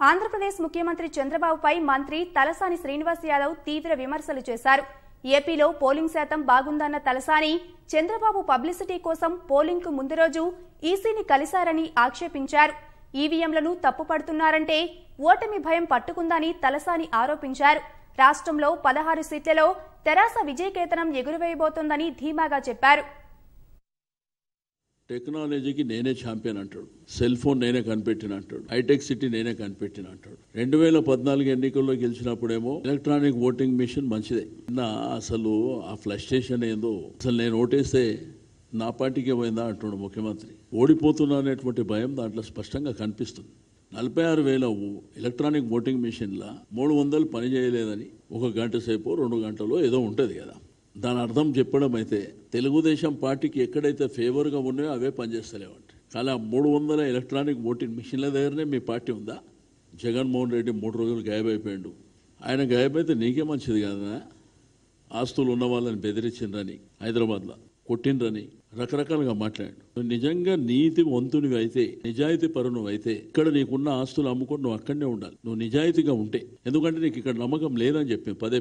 ఆంధ్రప్రదేశ్ ముఖ్యమంత్రి చంద్రబాబుపై మంత్రి తలసాని శ్రీనివాస్ యాదవ్ తీవ్ర విమర్శలు చేశారు. ఏపీలో పోలింగ్ శాతం బాగుందన్న తలసాని చంద్రబాబు పబ్లిసిటీ కోసం పోలింగ్ కు ముందు రోజు ఈసీని కలిశారని ఆక్షేపించారు. ఈవీఎంలను తప్పుపడుతున్నారంటే ఓటమి భయం పట్టుకుందని తలసాని ఆరోపించారు. రాష్ట్రంలో 16 సీట్లలో తెరాస విజయకేతనం ఎగురవేయబోతోందని ధీమాగా చెప్పారు. టెక్నాలజీకి నేనే ఛాంపియన్ అంటాడు, సెల్ ఫోన్ నేనే కనిపెట్టిన అంటాడు, హైటెక్ సిటీ నేనే కనిపెట్టిన అంటాడు. 2014 ఎన్నికల్లో గెలిచినప్పుడేమో ఎలక్ట్రానిక్ ఓటింగ్ మిషన్ మంచిదే. అసలు ఆ ఫ్లస్ట్రేషన్ ఏందో, అసలు నేను ఓటేస్తే నా పార్టీకే పోయిందా అంటున్నాడు ముఖ్యమంత్రి. ఓడిపోతున్నా అనేటువంటి భయం దాంట్లో స్పష్టంగా కనిపిస్తుంది. 46,000 ఎలక్ట్రానిక్ ఓటింగ్ మిషన్ల 300 పని చేయలేదని ఒక గంట సేపు 2 గంటలో ఏదో ఉంటుంది కదా. దాని అర్థం చెప్పడం అయితే తెలుగుదేశం పార్టీకి ఎక్కడైతే ఫేవర్గా ఉన్నాయో అవే పనిచేస్తలేవంట. కానీ 300 ఎలక్ట్రానిక్ ఓటింగ్ మిషన్ల దగ్గరనే మీ పార్టీ ఉందా? జగన్మోహన్ రెడ్డి 3 రోజులు గాయబైపోయాడు. ఆయన గాయబైతే నీకే మంచిది కదా. ఆస్తులు ఉన్న వాళ్ళని బెదిరించిండ్రని, హైదరాబాద్లో కొట్టిండ్రని రకరకాలుగా మాట్లాడు. నిజంగా నీతి వంతునివి అయితే, నిజాయితీ పరును అయితే ఇక్కడ నీకున్న ఆస్తులు అమ్ముకొని నువ్వు అక్కడనే ఉండాలి. నువ్వు నిజాయితీగా ఉంటే, ఎందుకంటే నీకు ఇక్కడ నమ్మకం లేదని చెప్పి పదే